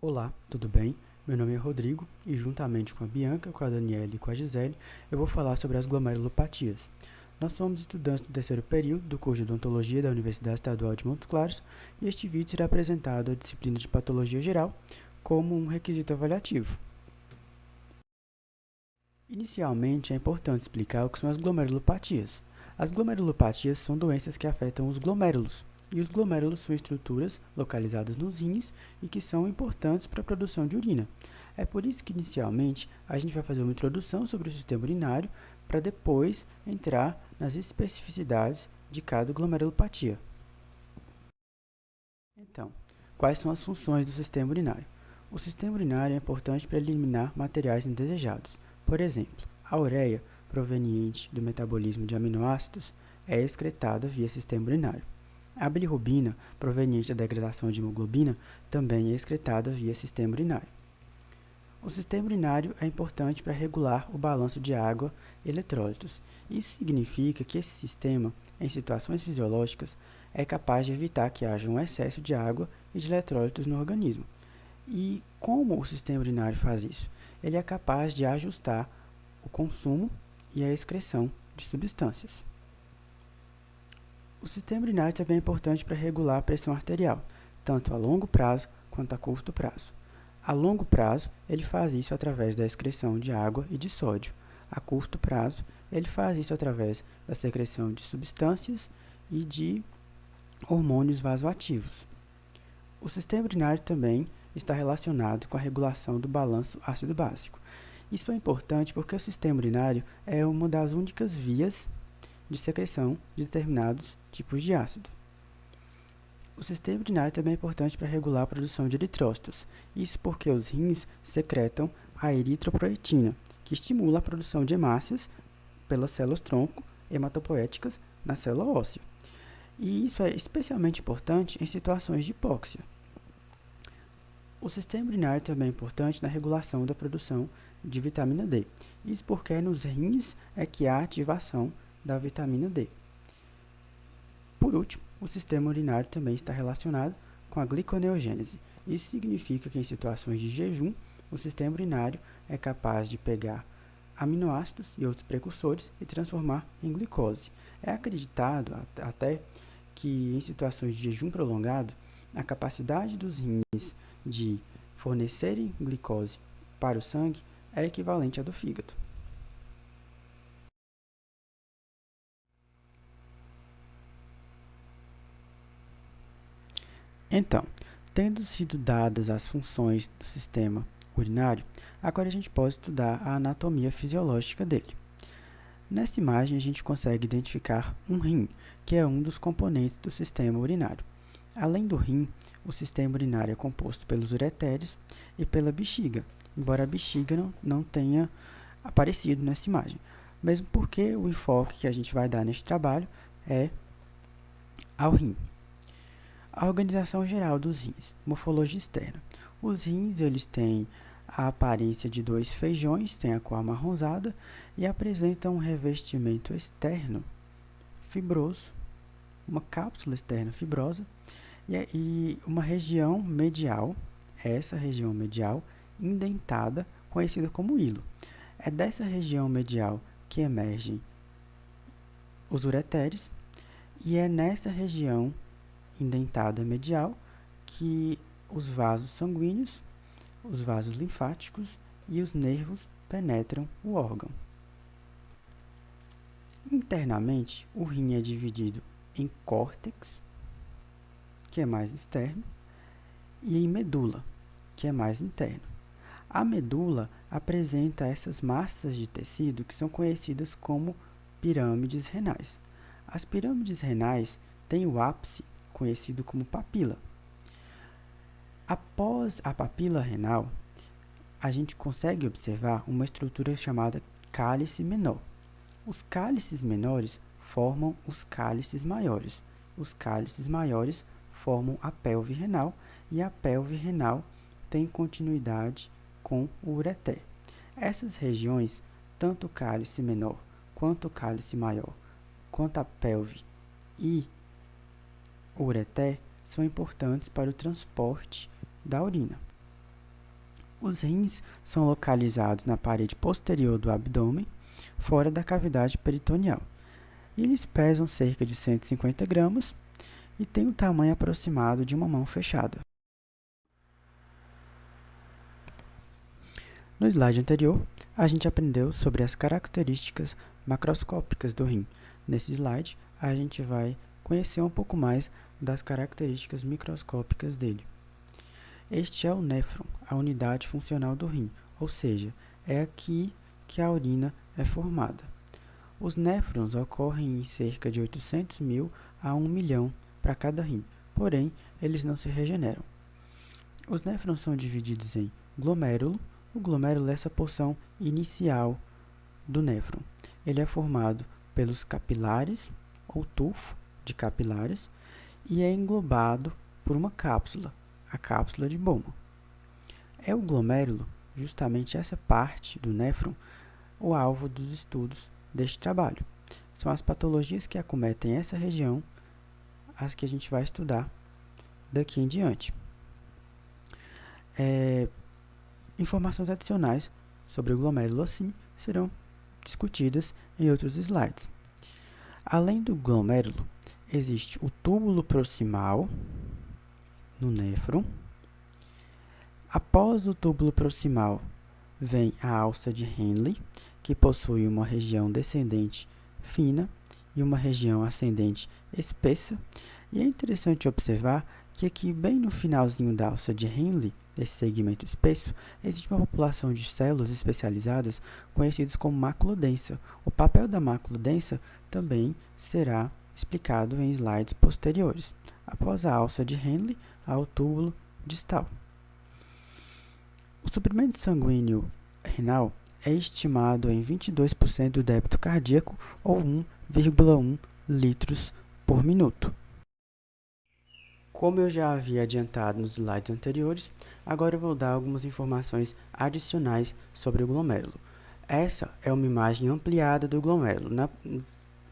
Olá, tudo bem? Meu nome é Rodrigo e juntamente com a Bianca, com a Daniela e com a Gisele, eu vou falar sobre as glomerulopatias. Nós somos estudantes do terceiro período do curso de Odontologia da Universidade Estadual de Montes Claros e este vídeo será apresentado a disciplina de Patologia Geral como um requisito avaliativo. Inicialmente, é importante explicar o que são as glomerulopatias. As glomerulopatias são doenças que afetam os glomérulos, e os glomérulos são estruturas localizadas nos rins e que são importantes para a produção de urina. É por isso que, inicialmente, a gente vai fazer uma introdução sobre o sistema urinário para depois entrar nas especificidades de cada glomerulopatia. Então, quais são as funções do sistema urinário? O sistema urinário é importante para eliminar materiais indesejados. Por exemplo, a ureia, proveniente do metabolismo de aminoácidos, é excretada via sistema urinário. A bilirrubina, proveniente da degradação de hemoglobina, também é excretada via sistema urinário. O sistema urinário é importante para regular o balanço de água e eletrólitos. Isso significa que esse sistema, em situações fisiológicas, é capaz de evitar que haja um excesso de água e de eletrólitos no organismo. E como o sistema urinário faz isso? Ele é capaz de ajustar o consumo e a excreção de substâncias. O sistema urinário também é importante para regular a pressão arterial, tanto a longo prazo quanto a curto prazo. A longo prazo, ele faz isso através da excreção de água e de sódio. A curto prazo, ele faz isso através da secreção de substâncias e de hormônios vasoativos. O sistema urinário também está relacionado com a regulação do balanço ácido-básico. Isso é importante porque o sistema urinário é uma das únicas vias de secreção de determinados tipos de ácido. O sistema urinário também é importante para regular a produção de eritrócitos. Isso porque os rins secretam a eritropoetina, que estimula a produção de hemácias pelas células-tronco hematopoéticas na célula óssea. E isso é especialmente importante em situações de hipóxia. O sistema urinário também é importante na regulação da produção de vitamina D. Isso porque nos rins é que há ativação da vitamina D. Por último, o sistema urinário também está relacionado com a gliconeogênese. Isso significa que em situações de jejum, o sistema urinário é capaz de pegar aminoácidos e outros precursores e transformar em glicose. É acreditado até que em situações de jejum prolongado, a capacidade dos rins de fornecerem glicose para o sangue é equivalente à do fígado. Então, tendo sido dadas as funções do sistema urinário, agora a gente pode estudar a anatomia fisiológica dele. Nesta imagem, a gente consegue identificar um rim, que é um dos componentes do sistema urinário. Além do rim, o sistema urinário é composto pelos uretérios e pela bexiga, embora a bexiga não tenha aparecido nessa imagem, mesmo porque o enfoque que a gente vai dar neste trabalho é ao rim. A organização geral dos rins, morfologia externa. Os rins eles têm a aparência de dois feijões, têm a cor amarronzada e apresentam um revestimento externo fibroso, uma cápsula externa fibrosa e uma região medial, essa região medial indentada, conhecida como hilo. É dessa região medial que emergem os uretérios e é nessa região indentada medial que os vasos sanguíneos, os vasos linfáticos e os nervos penetram o órgão. Internamente, o rim é dividido em córtex, que é mais externo, e em medula, que é mais interno. A medula apresenta essas massas de tecido que são conhecidas como pirâmides renais. As pirâmides renais têm o ápice conhecido como papila. Após a papila renal, a gente consegue observar uma estrutura chamada cálice menor. Os cálices menores formam os cálices maiores. Os cálices maiores formam a pelve renal e a pelve renal tem continuidade com o ureter. Essas regiões, tanto o cálice menor quanto o cálice maior, quanto a pelve e o ureter, são importantes para o transporte da urina. Os rins são localizados na parede posterior do abdômen, fora da cavidade peritoneal. Eles pesam cerca de 150 gramas e têm o tamanho aproximado de uma mão fechada. No slide anterior, a gente aprendeu sobre as características macroscópicas do rim. Nesse slide, a gente vai conhecer um pouco mais das características microscópicas dele. Este é o néfron, a unidade funcional do rim, ou seja, é aqui que a urina é formada. Os néfrons ocorrem em cerca de 800 mil a 1 milhão para cada rim, porém, eles não se regeneram. Os néfrons são divididos em glomérulo. O glomérulo é essa porção inicial do néfron. Ele é formado pelos capilares, ou tufo de capilares, e é englobado por uma cápsula, a cápsula de Bowman. É o glomérulo, justamente essa parte do néfron, o alvo dos estudos deste trabalho. São as patologias que acometem essa região, as que a gente vai estudar daqui em diante. Informações adicionais sobre o glomérulo, assim, serão discutidas em outros slides. Além do glomérulo, existe o túbulo proximal no néfron. Após o túbulo proximal, vem a alça de Henle, que possui uma região descendente fina e uma região ascendente espessa. E é interessante observar que aqui, bem no finalzinho da alça de Henle, desse segmento espesso, existe uma população de células especializadas conhecidas como mácula densa. O papel da mácula densa também será explicado em slides posteriores. Após a alça de Henle, há o túbulo distal. O suprimento sanguíneo renal é estimado em 22% do débito cardíaco, ou 1,1 litros por minuto. Como eu já havia adiantado nos slides anteriores, agora eu vou dar algumas informações adicionais sobre o glomérulo. Essa é uma imagem ampliada do glomérulo,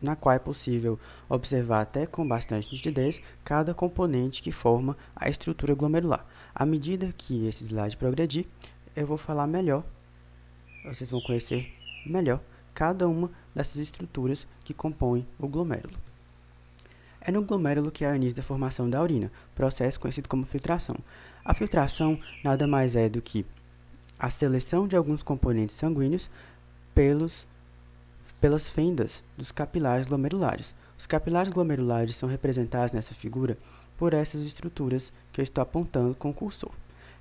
na qual é possível observar até com bastante nitidez cada componente que forma a estrutura glomerular. À medida que esse slide progredir, eu vou falar melhor, vocês vão conhecer melhor cada uma dessas estruturas que compõem o glomérulo. É no glomérulo que há o início da formação da urina, processo conhecido como filtração. A filtração nada mais é do que a seleção de alguns componentes sanguíneos pelas fendas dos capilares glomerulares. Os capilares glomerulares são representados nessa figura por essas estruturas que eu estou apontando com o cursor.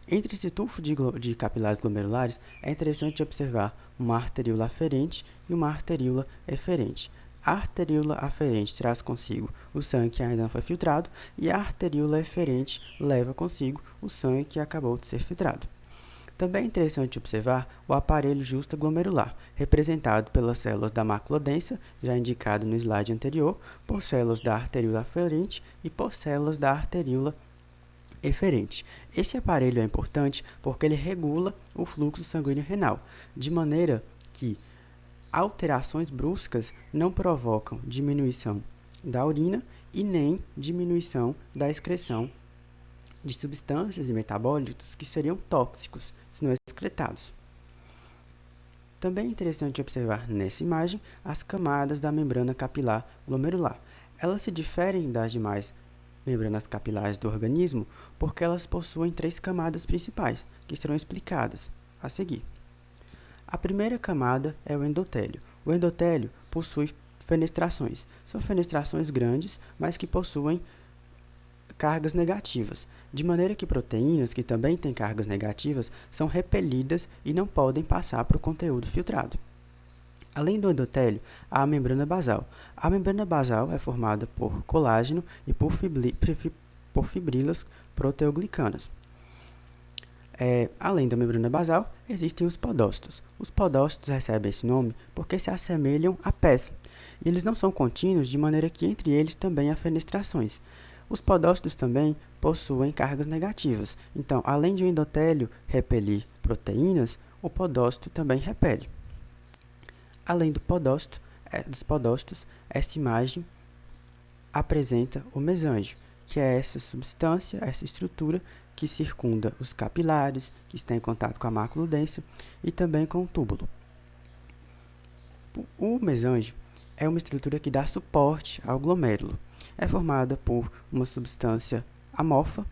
Entre esse tufo de capilares glomerulares, é interessante observar uma arteríola aferente e uma arteríola eferente. A arteríola aferente traz consigo o sangue que ainda não foi filtrado e a arteríola eferente leva consigo o sangue que acabou de ser filtrado. Também é interessante observar o aparelho justaglomerular, representado pelas células da mácula densa, já indicado no slide anterior, por células da arteríola aferente e por células da arteríola eferente. Esse aparelho é importante porque ele regula o fluxo sanguíneo renal, de maneira que alterações bruscas não provocam diminuição da urina e nem diminuição da excreção de substâncias e metabólitos que seriam tóxicos se não excretados. Também é interessante observar nessa imagem as camadas da membrana capilar glomerular. Elas se diferem das demais membranas capilares do organismo porque elas possuem 3 camadas principais, que serão explicadas a seguir. A primeira camada é o endotélio. O endotélio possui fenestrações. São fenestrações grandes, mas que possuem cargas negativas, de maneira que proteínas que também têm cargas negativas são repelidas e não podem passar para o conteúdo filtrado. Além do endotélio, há a membrana basal. A membrana basal é formada por colágeno e por fibrilas proteoglicanas. Além da membrana basal, existem os podócitos. Os podócitos recebem esse nome porque se assemelham a pés, e eles não são contínuos, de maneira que entre eles também há fenestrações. Os podócitos também possuem cargas negativas, então, além de o endotélio repelir proteínas, o podócito também repele. Além dos podócitos, essa imagem apresenta o mesângio, que é essa substância, essa estrutura que circunda os capilares, que está em contato com a mácula densa e também com o túbulo. O mesângio é uma estrutura que dá suporte ao glomérulo. É formada por uma substância amorfa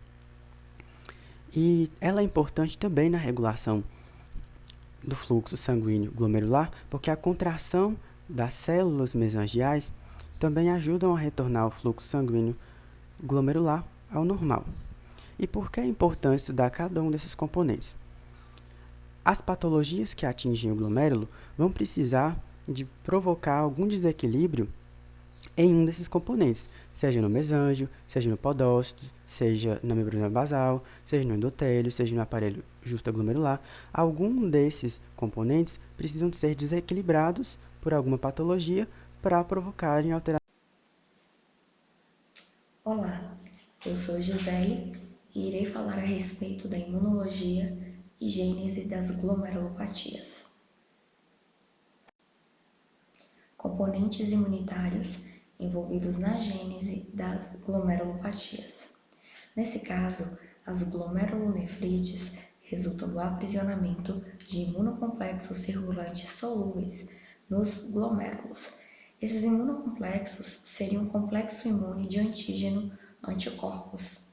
e ela é importante também na regulação do fluxo sanguíneo glomerular, porque a contração das células mesangiais também ajudam a retornar o fluxo sanguíneo glomerular ao normal. E por que é importante estudar cada um desses componentes? As patologias que atingem o glomérulo vão precisar de provocar algum desequilíbrio em um desses componentes, seja no mesângio, seja no podócito, seja na membrana basal, seja no endotélio, seja no aparelho justaglomerular. Algum desses componentes precisam ser desequilibrados por alguma patologia para provocarem alterações. Olá, eu sou Gisele e irei falar a respeito da imunologia e gênese das glomerulopatias. Componentes imunitários envolvidos na gênese das glomerulopatias. Nesse caso, as glomerulonefrites resultam do aprisionamento de imunocomplexos circulantes solúveis nos glomérulos. Esses imunocomplexos seriam um complexo imune de antígeno-anticorpos.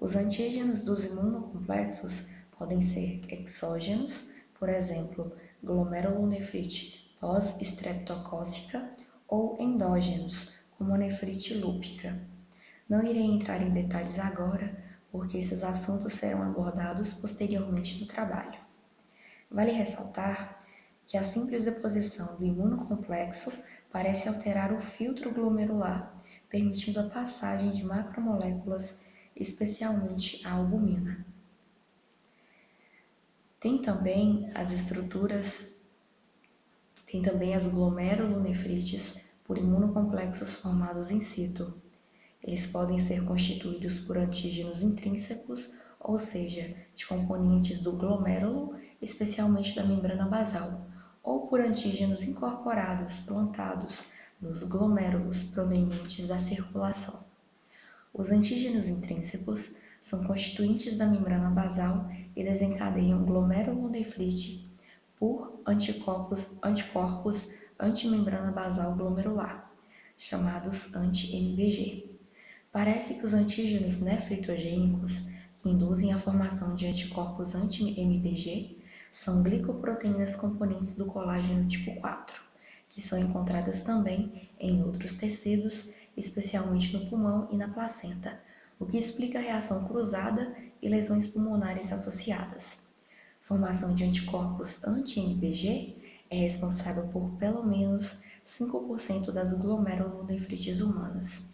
Os antígenos dos imunocomplexos podem ser exógenos, por exemplo, glomerulonefrite pós-estreptocócica, ou endógenos, como a nefrite lúpica. Não irei entrar em detalhes agora, porque esses assuntos serão abordados posteriormente no trabalho. Vale ressaltar que a simples deposição do imunocomplexo parece alterar o filtro glomerular, permitindo a passagem de macromoléculas, especialmente a albumina. Tem também as glomerulonefrites por imunocomplexos formados in situ. Eles podem ser constituídos por antígenos intrínsecos, ou seja, de componentes do glomérulo, especialmente da membrana basal, ou por antígenos incorporados, plantados nos glomérulos provenientes da circulação. Os antígenos intrínsecos são constituintes da membrana basal e desencadeiam glomerulonefrite por anticorpos antimembrana basal glomerular, chamados anti-MBG. Parece que os antígenos nefritogênicos, que induzem a formação de anticorpos anti-MBG, são glicoproteínas componentes do colágeno tipo 4, que são encontradas também em outros tecidos, especialmente no pulmão e na placenta, o que explica a reação cruzada e lesões pulmonares associadas. Formação de anticorpos anti-MBG é responsável por pelo menos 5% das glomerulonefrites humanas.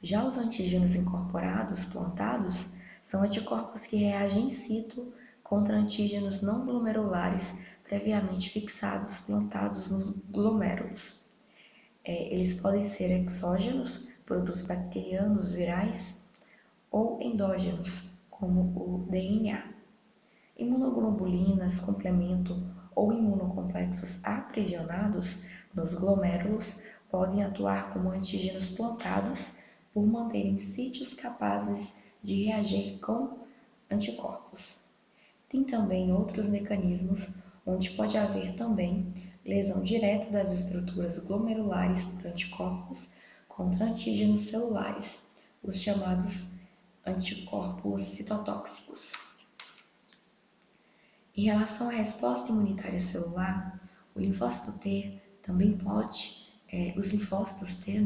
Já os antígenos incorporados, plantados, são anticorpos que reagem in situ contra antígenos não glomerulares previamente fixados, plantados nos glomérulos. Eles podem ser exógenos, produtos bacterianos, virais, ou endógenos, como o DNA. Imunoglobulinas, complemento ou imunocomplexos aprisionados nos glomérulos podem atuar como antígenos plantados por manterem sítios capazes de reagir com anticorpos. Tem também outros mecanismos onde pode haver também lesão direta das estruturas glomerulares por anticorpos contra antígenos celulares, os chamados anticorpos citotóxicos. Em relação à resposta imunitária celular, o linfócito T também os linfócitos T,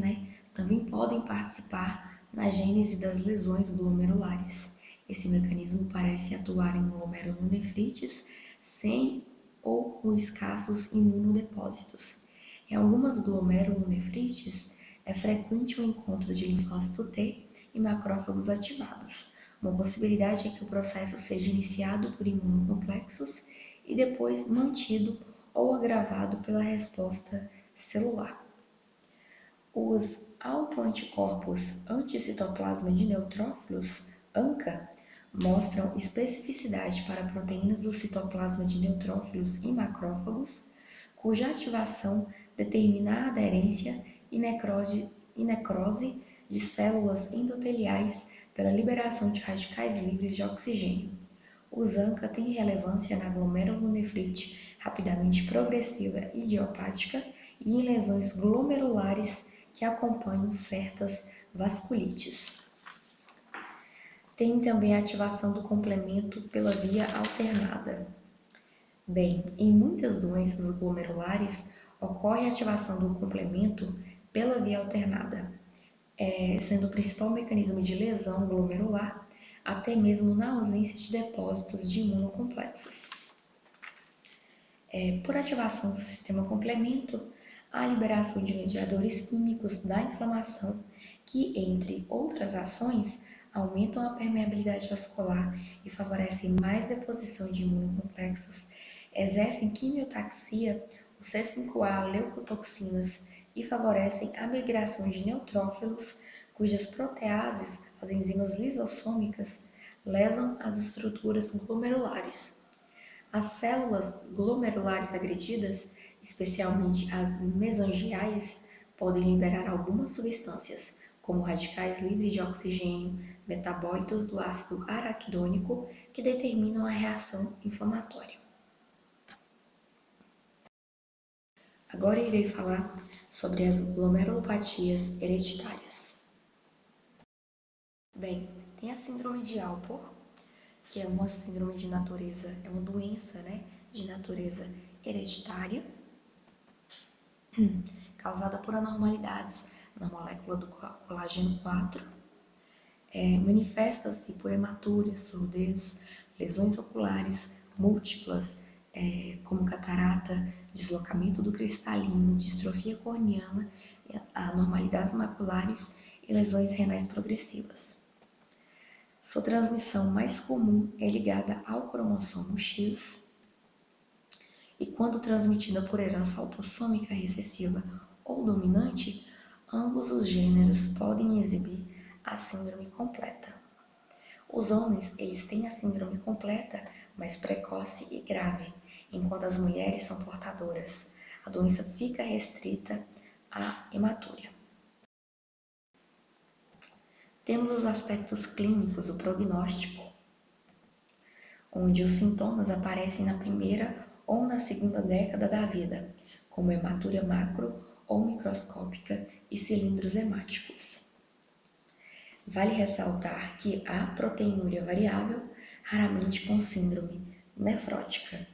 também podem participar na gênese das lesões glomerulares. Esse mecanismo parece atuar em glomerulonefrites sem ou com escassos imunodepósitos. Em algumas glomerulonefrites, é frequente o encontro de linfócito T e macrófagos ativados. Uma possibilidade é que o processo seja iniciado por imunocomplexos e depois mantido ou agravado pela resposta celular. Os autoanticorpos anticitoplasma de neutrófilos, ANCA, mostram especificidade para proteínas do citoplasma de neutrófilos e macrófagos, cuja ativação determina a aderência e necrose de células endoteliais pela liberação de radicais livres de oxigênio. O ZANCA tem relevância na glomerulonefrite rapidamente progressiva idiopática e em lesões glomerulares que acompanham certas vasculites. Tem também a ativação do complemento pela via alternada. Bem, em muitas doenças glomerulares ocorre a ativação do complemento pela via alternada, sendo o principal mecanismo de lesão glomerular, até mesmo na ausência de depósitos de imunocomplexos. Por ativação do sistema complemento, há a liberação de mediadores químicos da inflamação, que, entre outras ações, aumentam a permeabilidade vascular e favorecem mais deposição de imunocomplexos, exercem quimiotaxia, o C5A leucotoxinas e favorecem a migração de neutrófilos, cujas proteases, as enzimas lisossômicas, lesam as estruturas glomerulares. As células glomerulares agredidas, especialmente as mesangiais, podem liberar algumas substâncias, como radicais livres de oxigênio, metabólitos do ácido araquidônico, que determinam a reação inflamatória. Agora irei falar sobre as glomerulopatias hereditárias. Bem, tem a síndrome de Alport, que é uma síndrome de natureza, é uma doença, de natureza hereditária, causada por anormalidades na molécula do colágeno 4. Manifesta-se por hematuria, surdez, lesões oculares múltiplas, como catarata, deslocamento do cristalino, distrofia corneana, anormalidades maculares e lesões renais progressivas. Sua transmissão mais comum é ligada ao cromossomo X e, quando transmitida por herança autossômica recessiva ou dominante, ambos os gêneros podem exibir a síndrome completa. Os homens, eles têm a síndrome completa, mas precoce e grave, enquanto as mulheres são portadoras. A doença fica restrita à hematúria. Temos os aspectos clínicos, o prognóstico, onde os sintomas aparecem na primeira ou na segunda década da vida, como hematúria macro ou microscópica e cilindros hemáticos. Vale ressaltar que há proteinúria variável, raramente com síndrome nefrótica.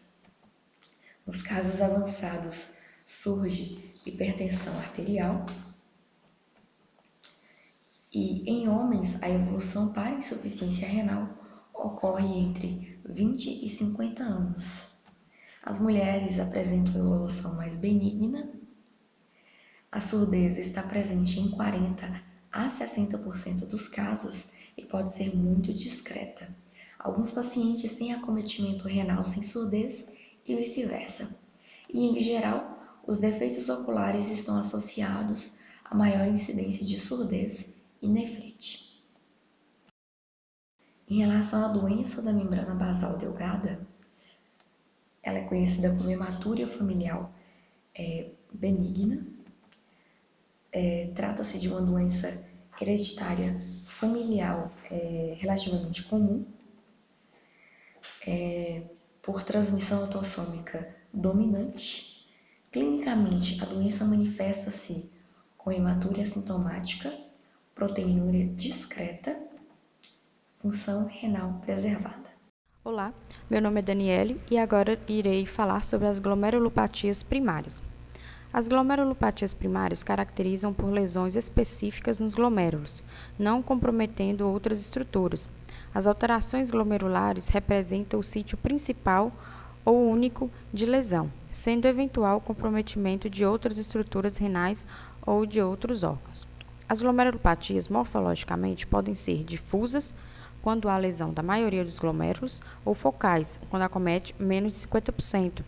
Nos casos avançados, surge hipertensão arterial e, em homens, a evolução para insuficiência renal ocorre entre 20 e 50 anos. As mulheres apresentam evolução mais benigna. A surdez está presente em 40 a 60% dos casos e pode ser muito discreta. Alguns pacientes têm acometimento renal sem surdez e vice-versa. E, em geral, os defeitos oculares estão associados a maior incidência de surdez e nefrite. Em relação à doença da membrana basal delgada, ela é conhecida como hematúria familiar benigna. Trata-se de uma doença hereditária familiar relativamente comum, por transmissão autossômica dominante. Clinicamente, a doença manifesta-se com hematúria assintomática, proteinúria discreta, função renal preservada. Olá, meu nome é Daniele e agora irei falar sobre as glomerulopatias primárias. As glomerulopatias primárias caracterizam por lesões específicas nos glomérulos, não comprometendo outras estruturas. As alterações glomerulares representam o sítio principal ou único de lesão, sendo eventual comprometimento de outras estruturas renais ou de outros órgãos. As glomerulopatias morfologicamente podem ser difusas, quando há lesão da maioria dos glomérulos, ou focais, quando acomete menos de 50%.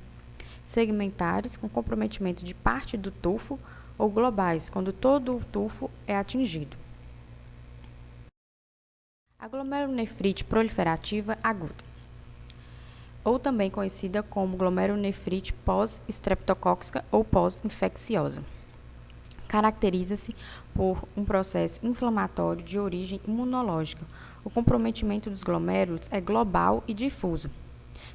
Segmentares, com comprometimento de parte do tufo, ou globais, quando todo o tufo é atingido. A glomerulonefrite proliferativa aguda, ou também conhecida como glomerulonefrite pós-estreptocócica ou pós-infecciosa. Caracteriza-se por um processo inflamatório de origem imunológica. O comprometimento dos glomérulos é global e difuso.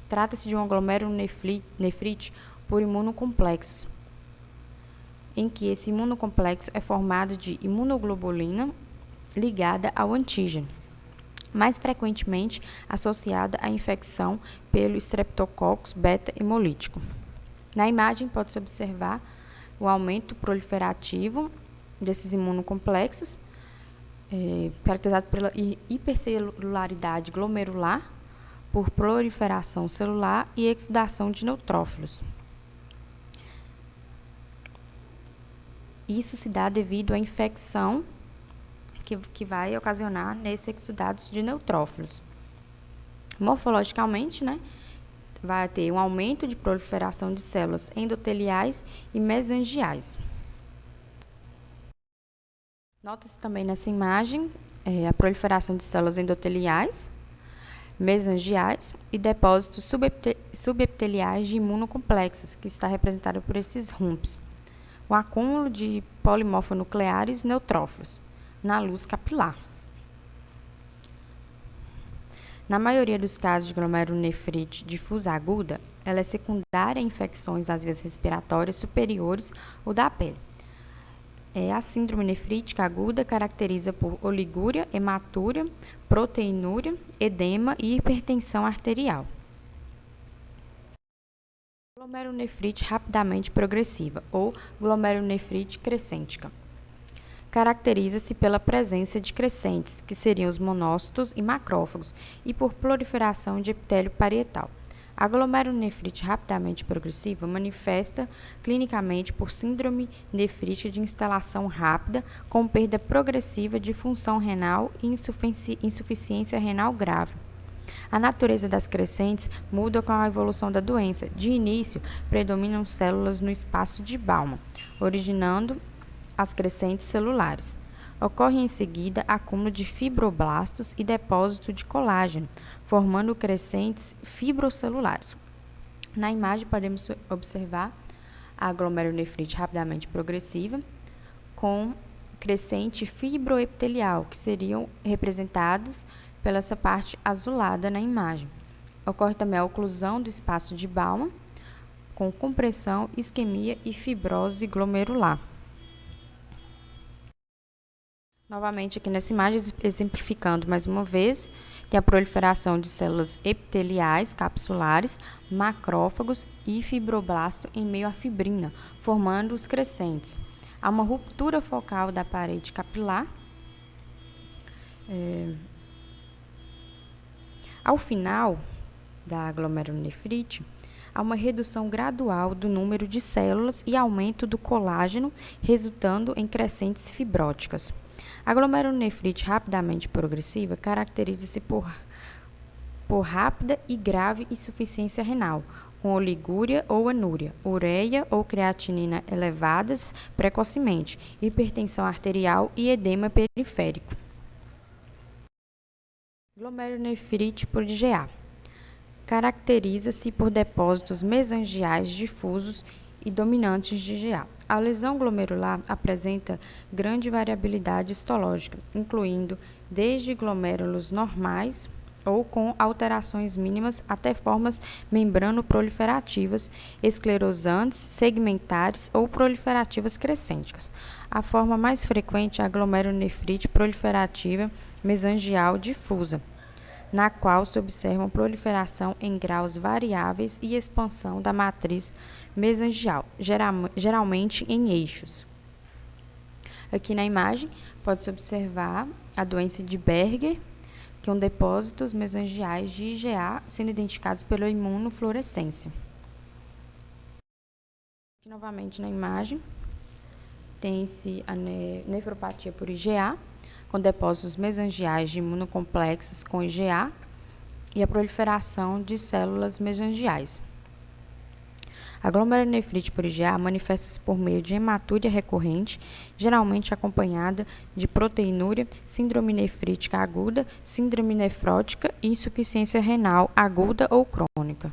Trata-se de uma glomerulonefrite por imunocomplexos, em que esse imunocomplexo é formado de imunoglobulina ligada ao antígeno, mais frequentemente associada à infecção pelo Streptococcus beta-hemolítico. Na imagem pode-se observar o aumento proliferativo desses imunocomplexos, caracterizado pela hipercelularidade glomerular, por proliferação celular e exudação de neutrófilos. Isso se dá devido à infecção que vai ocasionar nesses exudados de neutrófilos. Morfologicamente, vai ter um aumento de proliferação de células endoteliais e mesangiais. Nota-se também nessa imagem a proliferação de células endoteliais, mesangiais e depósitos subepiteliais de imunocomplexos, que está representado por esses RUMPs. O acúmulo de polimorfonucleares neutrófilos na luz capilar. Na maioria dos casos de glomerulonefrite difusa aguda, ela é secundária a infecções das vias respiratórias superiores ou da pele. A síndrome nefrítica aguda caracteriza por oligúria, hematúria, proteinúria, edema e hipertensão arterial. Glomerulonefrite rapidamente progressiva ou glomerulonefrite crescêntica. Caracteriza-se pela presença de crescentes, que seriam os monócitos e macrófagos, e por proliferação de epitélio parietal. A glomerulonefrite rapidamente progressiva manifesta clinicamente por síndrome nefrítica de instalação rápida, com perda progressiva de função renal e insuficiência renal grave. A natureza das crescentes muda com a evolução da doença. De início, predominam células no espaço de Bowman, originando as crescentes celulares. Ocorre em seguida acúmulo de fibroblastos e depósito de colágeno, formando crescentes fibrocelulares. Na imagem podemos observar a glomerulonefrite rapidamente progressiva com crescente fibroepitelial, que seriam representados pela essa parte azulada na imagem. Ocorre também a oclusão do espaço de Bowman, com compressão, isquemia e fibrose glomerular. Novamente aqui nessa imagem, exemplificando mais uma vez, tem a proliferação de células epiteliais capsulares, macrófagos e fibroblasto em meio à fibrina, formando os crescentes. Há uma ruptura focal da parede capilar. Ao final da glomerulonefrite, há uma redução gradual do número de células e aumento do colágeno, resultando em crescentes fibróticas. A glomerulonefrite rapidamente progressiva caracteriza-se por rápida e grave insuficiência renal, com oligúria ou anúria, ureia ou creatinina elevadas precocemente, hipertensão arterial e edema periférico. Glomerulonefrite por IgA. Caracteriza-se por depósitos mesangiais difusos e dominantes de IgA. A lesão glomerular apresenta grande variabilidade histológica, incluindo desde glomérulos normais ou com alterações mínimas até formas membrano-proliferativas, esclerosantes, segmentares ou proliferativas crescênticas. A forma mais frequente é a glomerulonefrite proliferativa mesangial difusa, na qual se observa proliferação em graus variáveis e expansão da matriz mesangial, geralmente em eixos. Aqui na imagem pode-se observar a doença de Berger, que são depósitos mesangiais de IgA sendo identificados pela imunofluorescência. Aqui novamente na imagem tem-se a nefropatia por IgA, com depósitos mesangiais de imunocomplexos com IgA e a proliferação de células mesangiais. A glomerulonefrite por IgA manifesta-se por meio de hematúria recorrente, geralmente acompanhada de proteinúria, síndrome nefrítica aguda, síndrome nefrótica e insuficiência renal aguda ou crônica.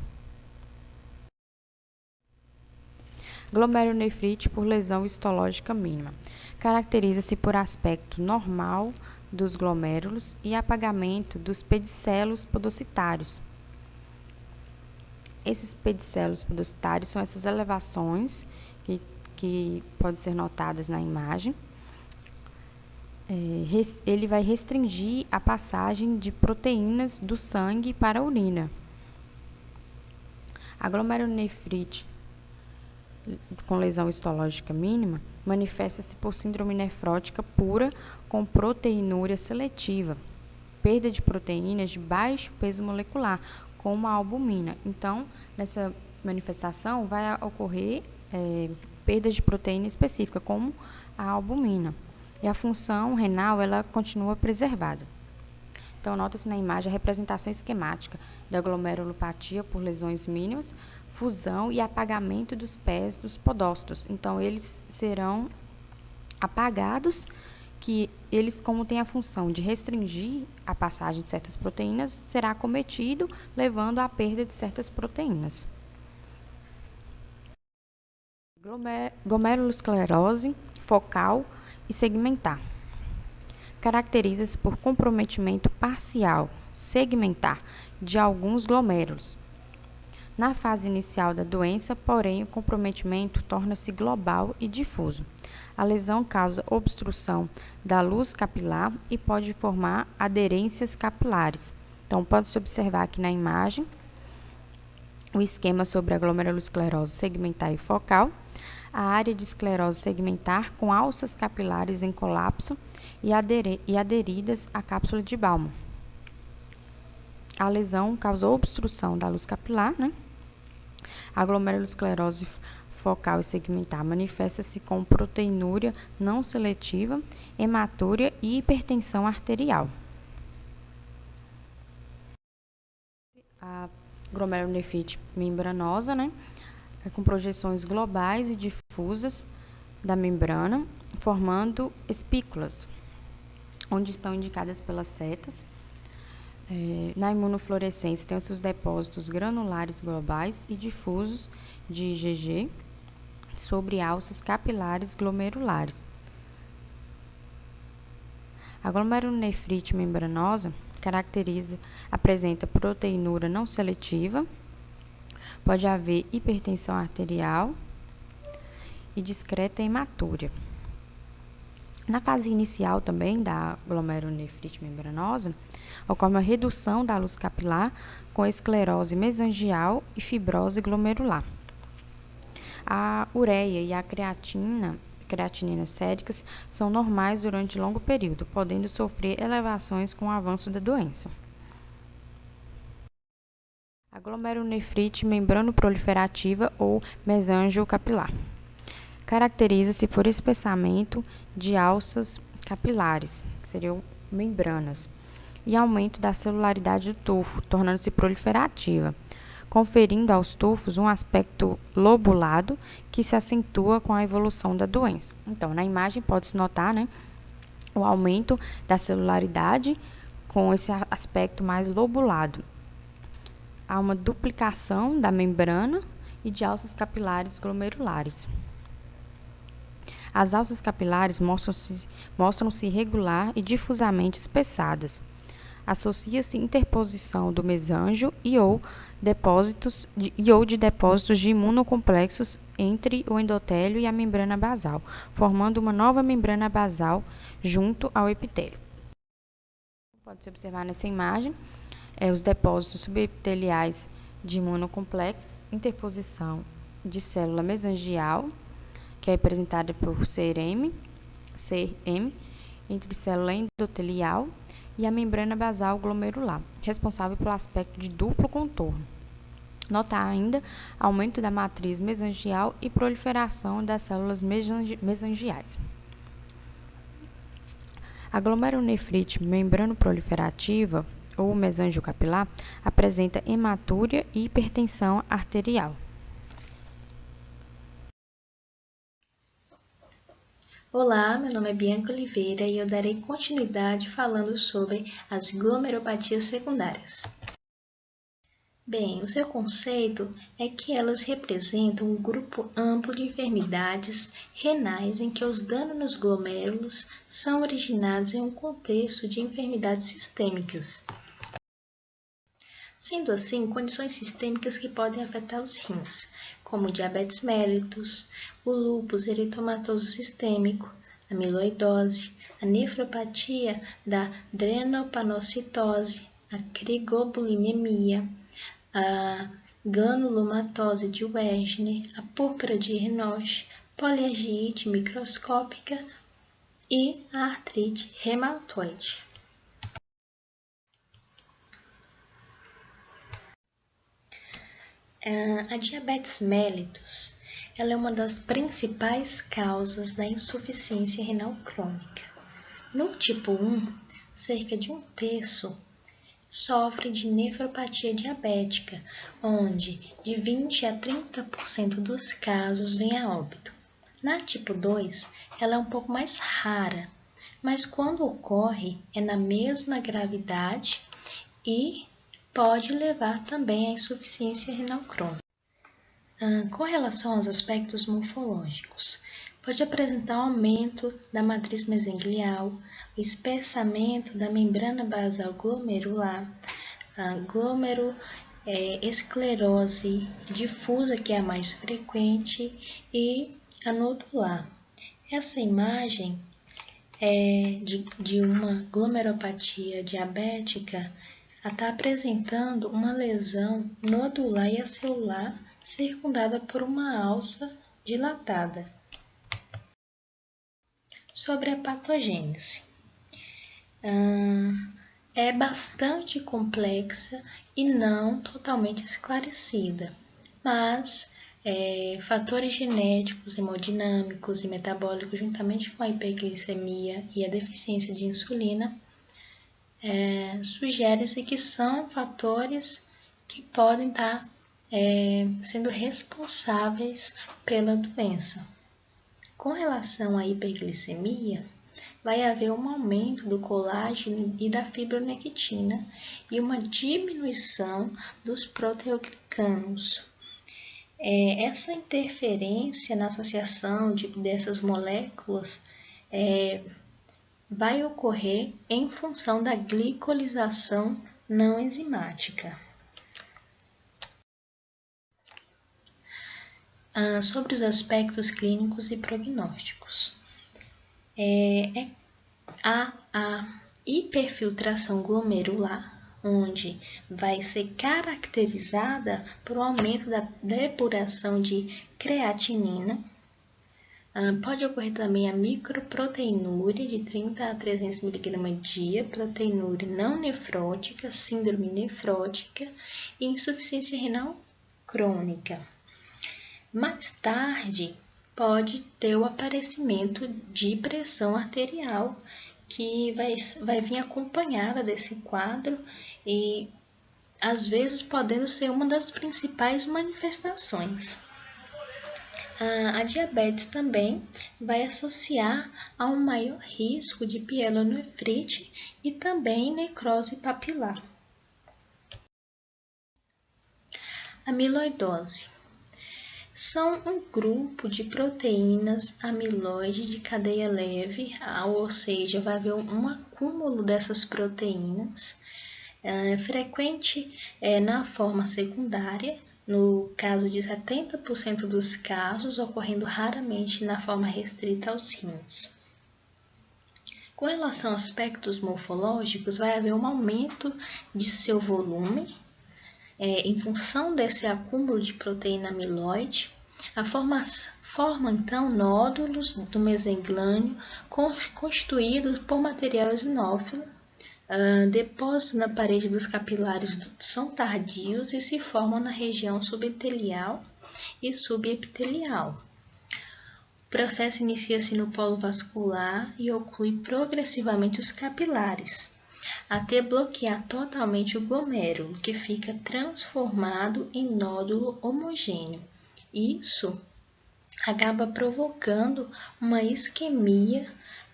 Glomerulonefrite por lesão histológica mínima. Caracteriza-se por aspecto normal dos glomérulos e apagamento dos pedicelos podocitários. Esses pedicelos podocitários são essas elevações que podem ser notadas na imagem. Ele vai restringir a passagem de proteínas do sangue para a urina. A glomerulonefrite com lesão histológica mínima manifesta-se por síndrome nefrótica pura com proteinúria seletiva, perda de proteínas de baixo peso molecular, como a albumina. Então, nessa manifestação vai ocorrer perda de proteína específica, como a albumina. E a função renal, ela continua preservada. Então, nota-se na imagem a representação esquemática da glomerulopatia por lesões mínimas, fusão e apagamento dos pés dos podócitos. Então, eles serão apagados, que eles, como têm a função de restringir a passagem de certas proteínas, será acometido, levando à perda de certas proteínas. Glomerulosclerose focal e segmentar. Caracteriza-se por comprometimento parcial, segmentar, de alguns glomérulos. Na fase inicial da doença, porém, o comprometimento torna-se global e difuso. A lesão causa obstrução da luz capilar e pode formar aderências capilares. Então, pode-se observar aqui na imagem o esquema sobre a glomerulosclerose segmentar e focal, a área de esclerose segmentar com alças capilares em colapso e aderidas à cápsula de Bowman. A lesão causou obstrução da luz capilar, A glomerulosclerose focal e segmentar manifesta-se com proteinúria não seletiva, hematúria e hipertensão arterial. A glomerulonefrite membranosa, com projeções globais e difusas da membrana, formando espículas, onde estão indicadas pelas setas. Na imunofluorescência tem os seus depósitos granulares globais e difusos de IgG sobre alças capilares glomerulares. A glomerulonefrite membranosa apresenta proteinúria não seletiva, pode haver hipertensão arterial e discreta hematúria. Na fase inicial também da glomerulonefrite membranosa, ocorre uma redução da luz capilar com esclerose mesangial e fibrose glomerular. A ureia e a creatinina séricas são normais durante longo período, podendo sofrer elevações com o avanço da doença. A glomerulonefrite membranoproliferativa ou mesangiocapilar. Caracteriza-se por espessamento de alças capilares, que seriam membranas, e aumento da celularidade do tufo, tornando-se proliferativa, conferindo aos tufos um aspecto lobulado que se acentua com a evolução da doença. Então, na imagem pode-se notar, o aumento da celularidade com esse aspecto mais lobulado. Há uma duplicação da membrana e de alças capilares glomerulares. As alças capilares mostram-se irregular e difusamente espessadas. Associa-se interposição do mesângio ou de depósitos de imunocomplexos entre o endotélio e a membrana basal, formando uma nova membrana basal junto ao epitélio. Pode-se observar nessa imagem os depósitos subepiteliais de imunocomplexos, interposição de célula mesangial, que é representada por CM, entre célula endotelial e a membrana basal glomerular, responsável pelo aspecto de duplo contorno. Notar ainda aumento da matriz mesangial e proliferação das células mesangiais. A glomerulonefrite membranoproliferativa ou mesangiocapilar apresenta hematúria e hipertensão arterial. Olá, meu nome é Bianca Oliveira e eu darei continuidade falando sobre as glomerulopatias secundárias. Bem, o seu conceito é que elas representam um grupo amplo de enfermidades renais em que os danos nos glomérulos são originados em um contexto de enfermidades sistêmicas. Sendo assim, condições sistêmicas que podem afetar os rins, como o diabetes mellitus, o lúpus eritematoso sistêmico, a amiloidose, a nefropatia da drenopanocitose, a crigobulinemia, a granulomatose de Wegener, a púrpura de Raynaud, poliargite microscópica e a artrite reumatoide. A diabetes mellitus ela é uma das principais causas da insuficiência renal crônica. No tipo 1, cerca de 1/3 sofre de nefropatia diabética, onde de 20 a 30% dos casos vem a óbito. Na tipo 2, ela é um pouco mais rara, mas quando ocorre é na mesma gravidade e pode levar também à insuficiência renal crônica. Com relação aos aspectos morfológicos, pode apresentar aumento da matriz mesenglial, o espessamento da membrana basal glomerular, a glomeruloesclerose difusa, que é a mais frequente, e a nodular. Essa imagem de uma glomerulopatia diabética está apresentando uma lesão nodular e acelular circundada por uma alça dilatada. Sobre a patogênese. É bastante complexa e não totalmente esclarecida, mas fatores genéticos, hemodinâmicos e metabólicos, juntamente com a hiperglicemia e a deficiência de insulina, sugere-se que são fatores que podem estar sendo responsáveis pela doença. Com relação à hiperglicemia, vai haver um aumento do colágeno e da fibronectina e uma diminuição dos proteoglicanos. Essa interferência na associação dessas moléculas vai ocorrer em função da glicolização não enzimática. Sobre os aspectos clínicos e prognósticos. A hiperfiltração glomerular, onde vai ser caracterizada por um aumento da depuração de creatinina. Pode ocorrer também a microproteinúria de 30 a 300 mg dia, proteinúria não nefrótica, síndrome nefrótica e insuficiência renal crônica. Mais tarde, pode ter o aparecimento de pressão arterial, que vai vir acompanhada desse quadro e, às vezes, podendo ser uma das principais manifestações. A diabetes também vai associar a um maior risco de pielonefrite e também necrose papilar. Amiloidose. São um grupo de proteínas amiloide de cadeia leve, ou seja, vai haver um acúmulo dessas proteínas, frequente na forma secundária, no caso de 70% dos casos, ocorrendo raramente na forma restrita aos rins. Com relação a aspectos morfológicos, vai haver um aumento de seu volume, em função desse acúmulo de proteína amiloide. A forma então nódulos do mesenglânio constituídos por material eosinófilo. Depósitos na parede dos capilares são tardios e se formam na região subepitelial e subepitelial. O processo inicia-se no polo vascular e oclui progressivamente os capilares, até bloquear totalmente o glomérulo, que fica transformado em nódulo homogêneo. Isso acaba provocando uma isquemia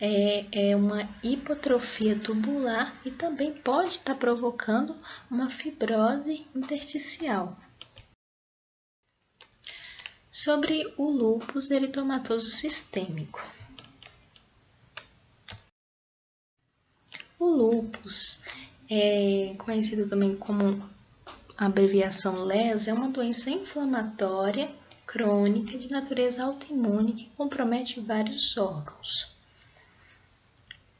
é uma hipotrofia tubular e também pode estar provocando uma fibrose intersticial. Sobre o lúpus eritematoso sistêmico. O lúpus, conhecido também como abreviação LES, é uma doença inflamatória crônica de natureza autoimune que compromete vários órgãos.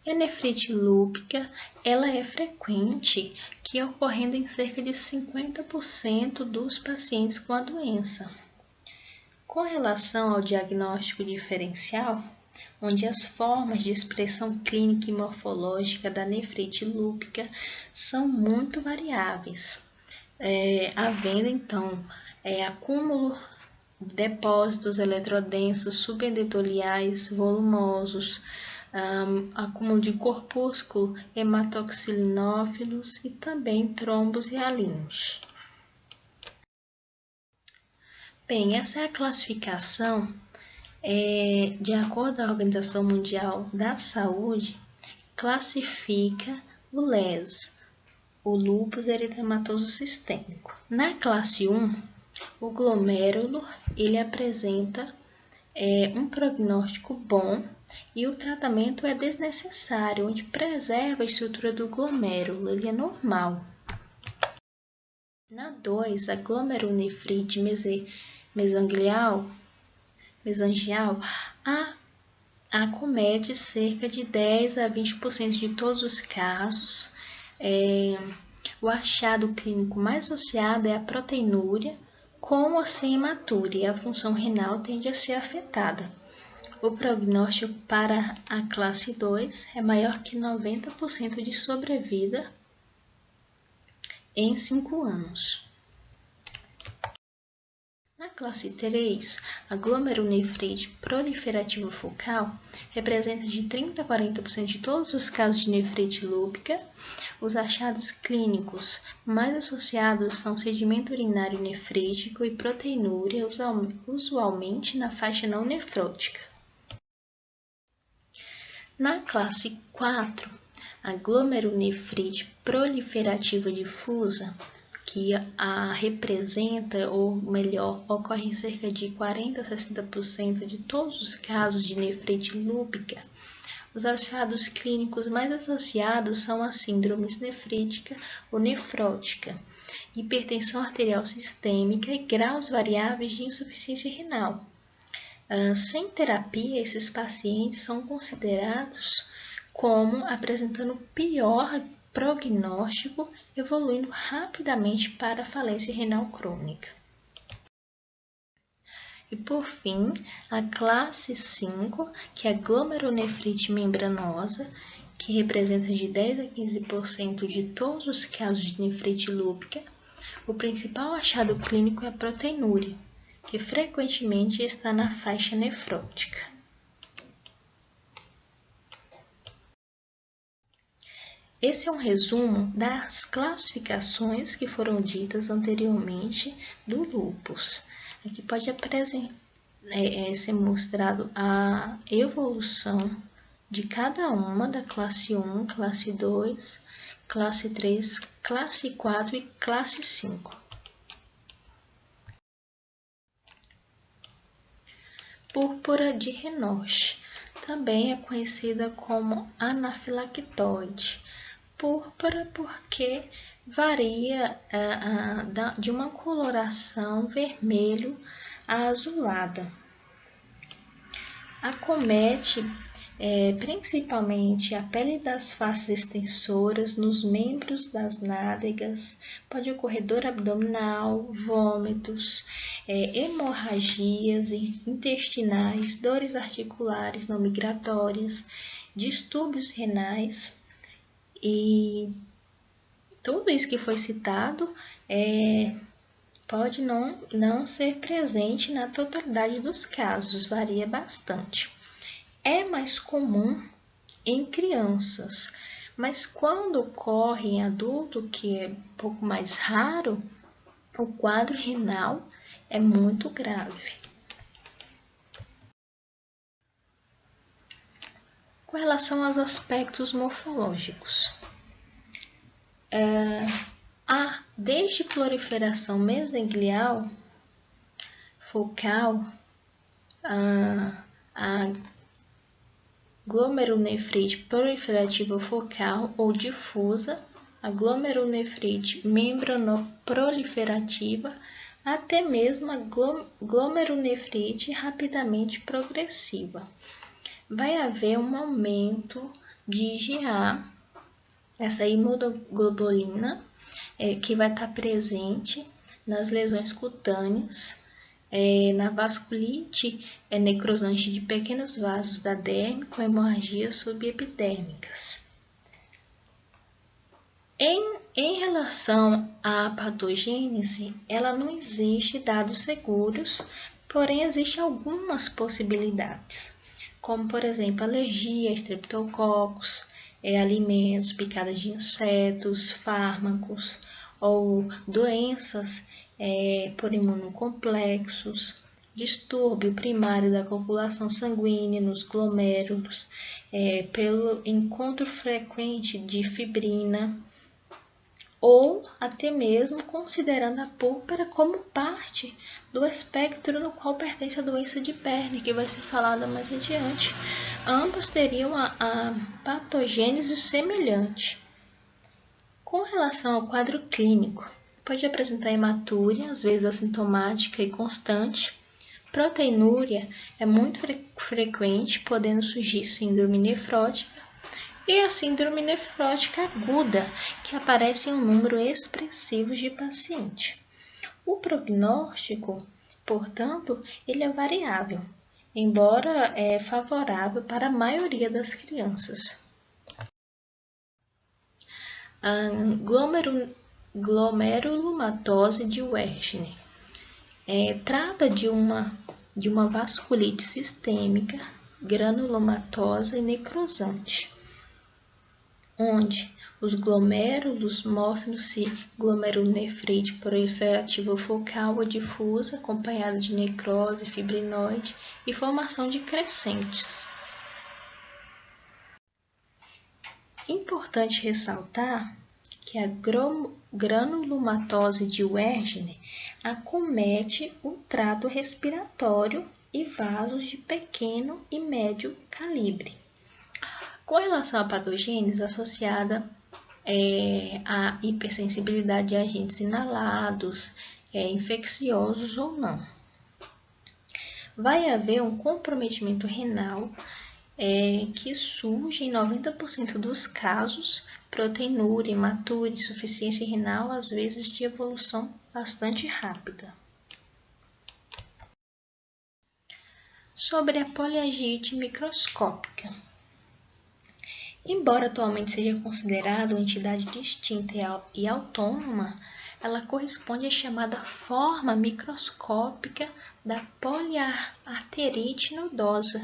A nefrite lúpica, ela é frequente, que ocorrendo em cerca de 50% dos pacientes com a doença. Com relação ao diagnóstico diferencial, onde as formas de expressão clínica e morfológica da nefrite lúpica são muito variáveis, havendo então acúmulo de depósitos eletrodensos subendoteliais volumosos, acúmulo de corpúsculo hematoxilinófilos e também trombos hialinos. Bem, essa é a classificação de acordo com a Organização Mundial da Saúde, classifica o LES, o lúpus eritematoso sistêmico. Na classe 1, o glomérulo ele apresenta um prognóstico bom e o tratamento é desnecessário, onde preserva a estrutura do glomérulo, ele é normal. Na 2, a glomerulonefrite mesangial acomete cerca de 10 a 20% de todos os casos. O achado clínico mais associado é a proteinúria, com ou sem hematura, e a função renal tende a ser afetada. O prognóstico para a classe 2 é maior que 90% de sobrevida em 5 anos. Na classe 3, a glomerulonefrite proliferativa focal representa de 30 a 40% de todos os casos de nefrite lúpica. Os achados clínicos mais associados são sedimento urinário nefrítico e proteinúria, usualmente na faixa não nefrótica. Na classe 4, a glomerulonefrite proliferativa difusa, que representa, ou melhor, ocorre em cerca de 40 a 60% de todos os casos de nefrite lúpica. Os achados clínicos mais associados são as síndromes nefrítica ou nefrótica, hipertensão arterial sistêmica e graus variáveis de insuficiência renal. Sem terapia, esses pacientes são considerados como apresentando pior prognóstico, evoluindo rapidamente para a falência renal crônica. E por fim, a classe 5, que é a glomerulonefrite membranosa, que representa de 10 a 15% de todos os casos de nefrite lúpica. O principal achado clínico é a proteinúria, que frequentemente está na faixa nefrótica. Esse é um resumo das classificações que foram ditas anteriormente do lúpus. Aqui pode ser mostrado a evolução de cada uma da classe 1, classe 2, classe 3, classe 4 e classe 5. Púrpura de Renoche também é conhecida como anafilactoide. Púrpura porque varia de uma coloração vermelho a azulada. Acomete principalmente a pele das faces extensoras, nos membros das nádegas, pode ocorrer dor abdominal, vômitos, hemorragias intestinais, dores articulares não migratórias, distúrbios renais. E tudo isso que foi citado pode não ser presente na totalidade dos casos, varia bastante. É mais comum em crianças, mas quando ocorre em adulto, que é um pouco mais raro, o quadro renal é muito grave. Com relação aos aspectos morfológicos, há desde proliferação mesenglial, focal, a glomerulonefrite proliferativa focal ou difusa, a glomerulonefrite membranoproliferativa, até mesmo a glomerulonefrite rapidamente progressiva. Vai haver um aumento de IgA, essa imunoglobulina, que vai estar presente nas lesões cutâneas, na vasculite necrosante de pequenos vasos da derme com hemorragias subepidérmicas. Em relação à patogênese, ela não existe dados seguros, porém existem algumas possibilidades, como por exemplo alergia a estreptococos, alimentos, picadas de insetos, fármacos ou doenças por imunocomplexos, distúrbio primário da coagulação sanguínea nos glomérulos, pelo encontro frequente de fibrina, ou até mesmo considerando a púrpura como parte do espectro no qual pertence a doença de Perner, que vai ser falada mais adiante. Ambas teriam a patogênese semelhante. Com relação ao quadro clínico, pode apresentar hematúria, às vezes assintomática e constante. Proteinúria é muito frequente, podendo surgir síndrome nefrótica. E a síndrome nefrótica aguda, que aparece em um número expressivo de pacientes. O prognóstico, portanto, ele é variável, embora favorável para a maioria das crianças. A glomerulomatose de Wegener trata de uma vasculite sistêmica, granulomatosa e necrosante, onde os glomérulos mostram-se glomerulonefrite proliferativa focal ou difusa, acompanhada de necrose fibrinoide e formação de crescentes. Importante ressaltar que a granulomatose de Wegener acomete o trato respiratório e vasos de pequeno e médio calibre. Com relação à patogênese associada à hipersensibilidade de agentes inalados, infecciosos ou não, vai haver um comprometimento renal que surge em 90% dos casos, proteinúria, hematúria, insuficiência renal, às vezes de evolução bastante rápida. Sobre a poliangite microscópica. Embora atualmente seja considerada uma entidade distinta e autônoma, ela corresponde à chamada forma microscópica da poliarterite nodosa.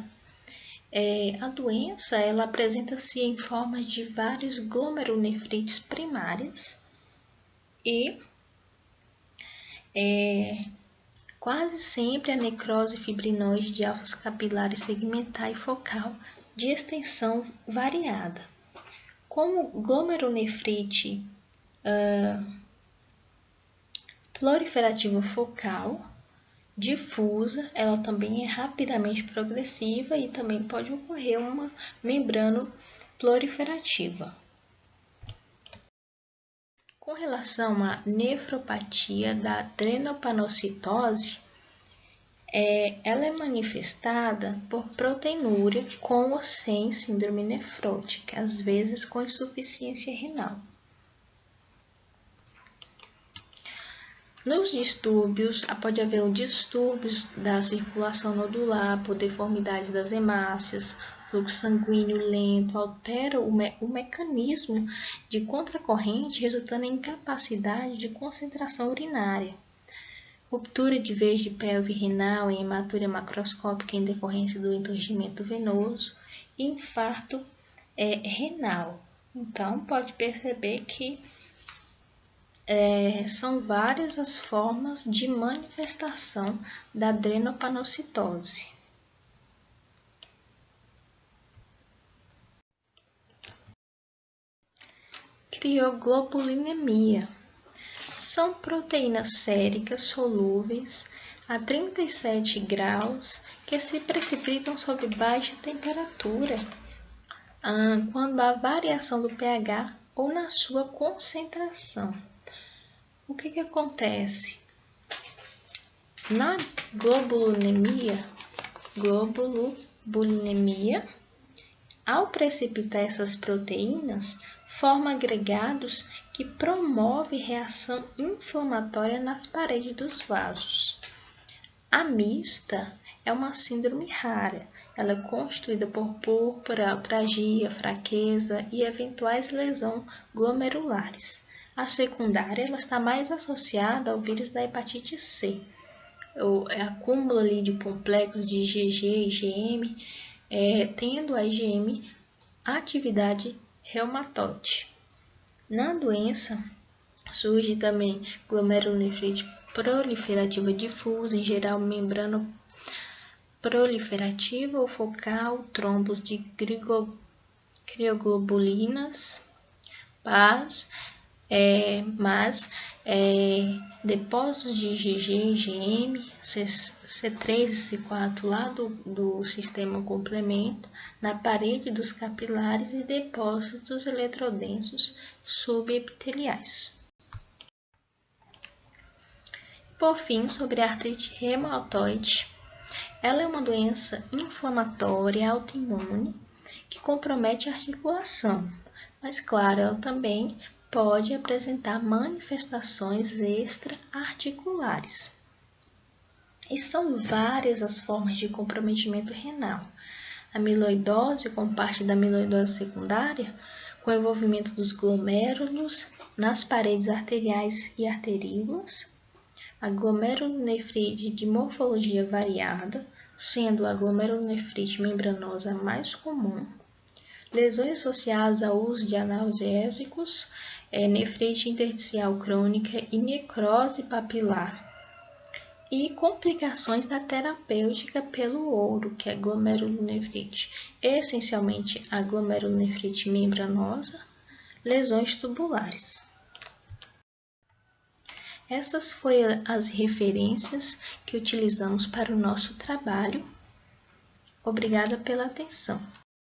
A doença ela apresenta-se em forma de vários glomerulonefrites primárias e quase sempre a necrose fibrinoide de alvos capilares segmentar e focal de extensão variada. Como glomerulonefrite proliferativa focal, difusa, ela também é rapidamente progressiva e também pode ocorrer uma membrana proliferativa. Com relação à nefropatia da adrenopanocitose, ela é manifestada por proteinúria com ou sem síndrome nefrótica, às vezes com insuficiência renal. Nos distúrbios, pode haver distúrbios da circulação nodular, por deformidade das hemácias, fluxo sanguíneo lento, altera o mecanismo de contracorrente, resultando em incapacidade de concentração urinária. Ruptura de veias de pelve renal e hematúria macroscópica em decorrência do entorgimento venoso e infarto renal. Então, pode perceber que são várias as formas de manifestação da adrenopanocitose. crioglobulinemia. São proteínas séricas solúveis a 37 graus que se precipitam sob baixa temperatura, quando há variação do pH ou na sua concentração. O que acontece? Na globulinemia, ao precipitar essas proteínas, forma agregados que promovem reação inflamatória nas paredes dos vasos. A mista é uma síndrome rara. Ela é constituída por púrpura, altralgia, fraqueza e eventuais lesões glomerulares. A secundária ela está mais associada ao vírus da hepatite C. O acúmulo ali de complexos de IgG e IgM, tendo a IgM atividade reumatoide. Na doença, surge também glomerulonefrite proliferativa difusa, em geral membrana proliferativa ou focal, trombos de crioglobulinas, depósitos de IgG e IgM, C3 e C4 lá do sistema complemento, na parede dos capilares e depósitos eletrodensos subepiteliais. Por fim, sobre a artrite reumatoide. Ela é uma doença inflamatória autoimune que compromete a articulação, mas claro, ela também pode apresentar manifestações extra-articulares. E são várias as formas de comprometimento renal. Amiloidose, com parte da amiloidose secundária, com envolvimento dos glomérulos nas paredes arteriais e arteríolas. A glomerulonefrite de morfologia variada, sendo a glomerulonefrite membranosa a mais comum. Lesões associadas ao uso de analgésicos, nefrite intersticial crônica e necrose papilar. E complicações da terapêutica pelo ouro, que é a glomerulonefrite, essencialmente a glomerulonefrite membranosa, lesões tubulares. Essas foram as referências que utilizamos para o nosso trabalho. Obrigada pela atenção.